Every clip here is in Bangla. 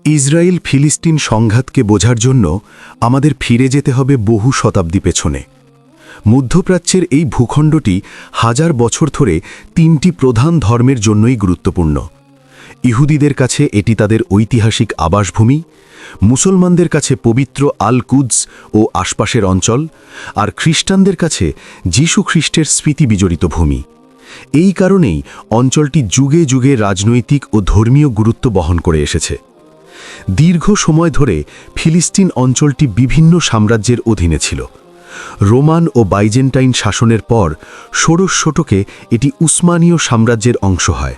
ইসরায়েল ফিলিস্তিন সংঘাতকে বোঝার জন্য আমাদের ফিরে যেতে হবে বহু শতাব্দী পেছনে। মধ্যপ্রাচ্যের এই ভূখণ্ডটি হাজার বছর ধরে তিনটি প্রধান ধর্মের জন্যই গুরুত্বপূর্ণ। ইহুদিদের কাছে এটি তাদের ঐতিহাসিক আবাসভূমি, মুসলমানদের কাছে পবিত্র আল কুদস ও আশপাশের অঞ্চল, আর খ্রিস্টানদের কাছে যীশু খ্রিস্টের স্মৃতিবিজড়িত ভূমি। এই কারণেই অঞ্চলটি যুগে যুগে রাজনৈতিক ও ধর্মীয় গুরুত্ব বহন করে এসেছে। দীর্ঘ সময় ধরে ফিলিস্তিন অঞ্চলটি বিভিন্ন সাম্রাজ্যের অধীনে ছিল। রোমান ও বাইজেন্টাইন শাসনের পর ষোড়শ শতকে এটি উসমানীয় সাম্রাজ্যের অংশ হয়।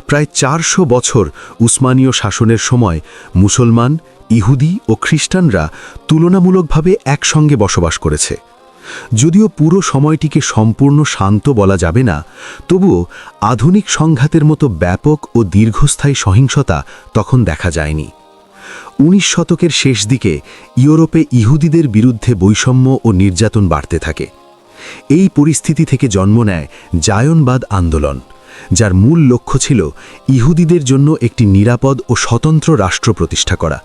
প্রায় 400 বছর উসমানীয় শাসনের সময় মুসলমান, ইহুদি ও খ্রিস্টানরা তুলনামূলকভাবে একসঙ্গে বসবাস করেছে। যদিও পুরো সময়টিকে সম্পূর্ণ শান্ত বলা যাবে না, তবুও আধুনিক সংঘাতের মতো ব্যাপক ও দীর্ঘস্থায়ী সহিংসতা তখন দেখা যায়নি। 19 শতকের শেষ দিকে ইউরোপে ইহুদিদের বিরুদ্ধে বৈষম্য ও নির্যাতন বাড়তে থাকে। এই পরিস্থিতি থেকে জন্ম নেয় জায়নবাদ আন্দোলন, যার মূল লক্ষ্য ছিল ইহুদিদের জন্য একটি নিরাপদ ও স্বতন্ত্র রাষ্ট্র প্রতিষ্ঠা করা।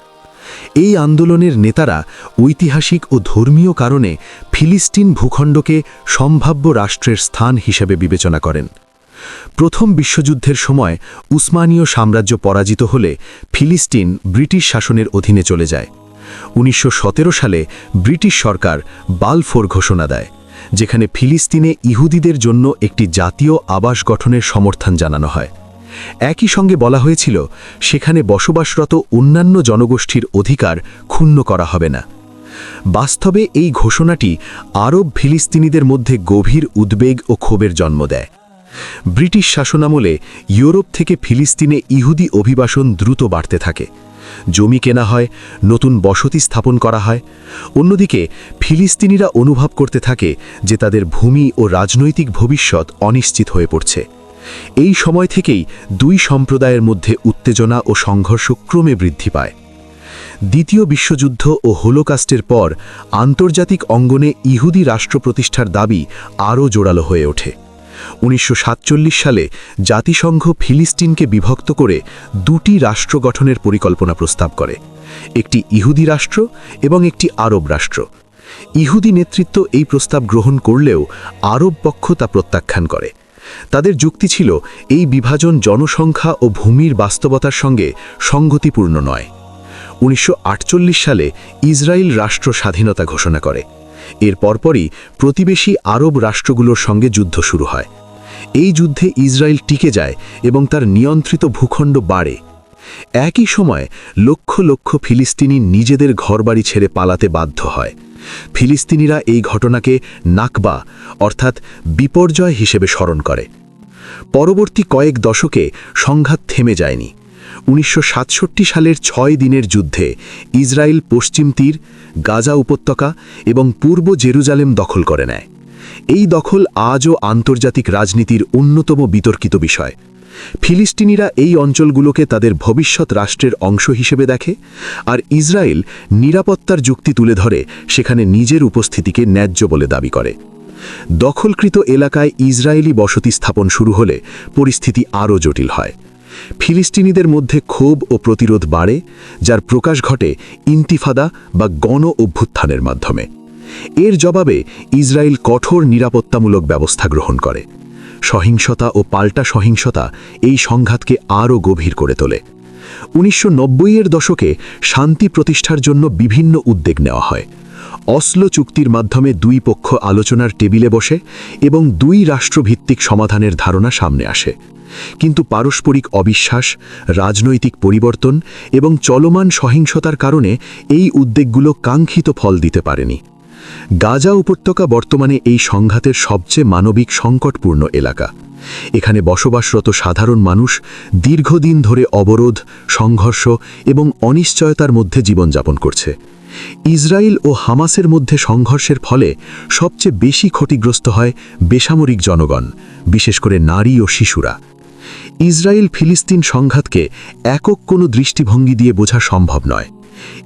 এই আন্দোলনের নেতারা ঐতিহাসিক ও ধর্মীয় কারণে ফিলিস্তিন ভূখণ্ডকে সম্ভাব্য রাষ্ট্রের স্থান হিসেবে বিবেচনা করেন। প্রথম বিশ্বযুদ্ধের সময় উসমানীয় সাম্রাজ্য পরাজিত হলে ফিলিস্তিন ব্রিটিশ শাসনের অধীনে চলে যায়। 1917 সালে ব্রিটিশ সরকার বালফোর ঘোষণা দেয়, যেখানে ফিলিস্তিনে ইহুদিদের জন্য একটি জাতীয় আবাস গঠনের সমর্থন জানানো হয়। একই সঙ্গে বলা হয়েছিল সেখানে বসবাসরত অন্যান্য জনগোষ্ঠীর অধিকার ক্ষুণ্ণ করা হবে না। বাস্তবে এই ঘোষণাটি আরব ফিলিস্তিনিদের মধ্যে গভীর উদ্বেগ ও ক্ষোভের জন্ম দেয়। ব্রিটিশ শাসনামলে ইউরোপ থেকে ফিলিস্তিনে ইহুদি অভিবাসন দ্রুত বাড়তে থাকে। জমি কেনা হয়, নতুন বসতি স্থাপন করা হয়। অন্যদিকে ফিলিস্তিনিরা অনুভব করতে থাকে যে তাদের ভূমি ও রাজনৈতিক ভবিষ্যৎ অনিশ্চিত হয়ে পড়ছে। এই সময় থেকেই দুই সম্প্রদায়ের মধ্যে উত্তেজনা ও সংঘর্ষ ক্রমে বৃদ্ধি পায়। দ্বিতীয় বিশ্বযুদ্ধ ও হোলোকাস্টের পর আন্তর্জাতিক অঙ্গনে ইহুদি রাষ্ট্র প্রতিষ্ঠার দাবি আরও জোরালো হয়ে ওঠে। 1947 সালে জাতিসংঘ ফিলিস্তিনকে বিভক্ত করে দুটি রাষ্ট্র গঠনের পরিকল্পনা প্রস্তাব করে, একটি ইহুদি রাষ্ট্র এবং একটি আরব রাষ্ট্র। ইহুদি নেতৃত্ব এই প্রস্তাব গ্রহণ করলেও আরব পক্ষ তা প্রত্যাখ্যান করে। তাদের যুক্তি ছিল এই বিভাজন জনসংখ্যা ও ভূমির বাস্তবতার সঙ্গে সংগতিপূর্ণ নয়। 1948 সালে ইসরায়েল রাষ্ট্র স্বাধীনতা ঘোষণা করে। এর পরপরই প্রতিবেশী আরব রাষ্ট্রগুলোর সঙ্গে যুদ্ধ শুরু হয়। এই যুদ্ধে ইসরায়েল টিকে যায় এবং তার নিয়ন্ত্রিত ভূখণ্ড বাড়ে। একই সময় লক্ষ লক্ষ ফিলিস্তিনি নিজেদের ঘরবাড়ি ছেড়ে পালাতে বাধ্য হয়। ফিলিস্তিনিরা এই ঘটনাকে নাকবা অর্থাৎ বিপর্যয় হিসেবে স্মরণ করে। পরবর্তী কয়েক দশকে সংঘাত থেমে যায়নি। 1967 সালের 6 দিনের যুদ্ধে ইসরায়েল পশ্চিম তীর, গাজা উপত্যকা এবং পূর্ব জেরুজালেম দখল করে নেয়। এই দখল আজও আন্তর্জাতিক রাজনীতির অন্যতম বিতর্কিত বিষয়। ফিলিস্তিনিরা এই অঞ্চলগুলোকে তাদের ভবিষ্যৎ রাষ্ট্রের অংশ হিসেবে দেখে, আর ইসরায়েল নিরাপত্তার যুক্তি তুলে ধরে সেখানে নিজের উপস্থিতিকে ন্যায্য বলে দাবি করে। দখলকৃত এলাকায় ইসরায়েলি বসতি স্থাপন শুরু হলে পরিস্থিতি আরও জটিল হয়। ফিলিস্তিনিদের মধ্যে ক্ষোভ ও প্রতিরোধ বাড়ে, যার প্রকাশ ঘটে ইন্তিফাদা বা গণ অভ্যুত্থানের মাধ্যমে। এর জবাবে ইসরায়েল কঠোর নিরাপত্তামূলক ব্যবস্থা গ্রহণ করে। সহিংসতা ও পাল্টা সহিংসতা এই সংঘাতকে আরও গভীর করে তোলে। 1990-এর দশকে শান্তি প্রতিষ্ঠার জন্য বিভিন্ন উদ্যোগ নেওয়া হয়। অসলো চুক্তির মাধ্যমে দুই পক্ষ আলোচনার টেবিলে বসে এবং দুই রাষ্ট্রভিত্তিক সমাধানের ধারণা সামনে আসে। কিন্তু পারস্পরিক অবিশ্বাস, রাজনৈতিক পরিবর্তন এবং চলমান সহিংসতার কারণে এই উদ্যোগগুলো কাঙ্ক্ষিত ফল দিতে পারেনি। গাজা উপত্যকা বর্তমানে এই সংঘাতের সবচেয়ে মানবিক সংকটপূর্ণ এলাকা। এখানে বসবাসরত সাধারণ মানুষ দীর্ঘদিন ধরে অবরোধ, সংঘর্ষ এবং অনিশ্চয়তার মধ্যে জীবনযাপন করছে। ইসরায়েল ও হামাসের মধ্যে সংঘর্ষের ফলে সবচেয়ে বেশি ক্ষতিগ্রস্ত হয় বেসামরিক জনগণ, বিশেষ করে নারী ও শিশুরা। ইসরায়েল ফিলিস্তিন সংঘাতকে একক কোনো দৃষ্টিভঙ্গি দিয়ে বোঝা সম্ভব নয়।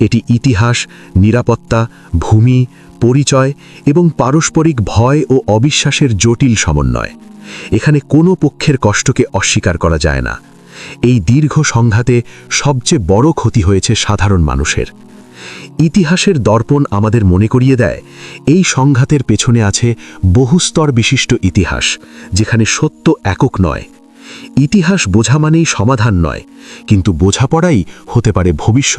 এটি ইতিহাস, নিরাপত্তা, ভূমি, পরিচয় এবং পারস্পরিক ভয় ও অবিশ্বাসের জটিল সমন্বয়। এখানে কোনো পক্ষের কষ্টকে অস্বীকার করা যায় না। এই দীর্ঘ সংঘাতে সবচেয়ে বড় ক্ষতি হয়েছে সাধারণ মানুষের। ইতিহাসের দর্পণ আমাদের মনে করিয়ে দেয়, এই সংঘাতের পেছনে আছে বহুস্তর বিশিষ্ট ইতিহাস, যেখানে সত্য একক নয়। ইতিহাস বোঝা মানেই সমাধান নয়, কিন্তু বোঝাপড়াই হতে পারে ভবিষ্যৎ।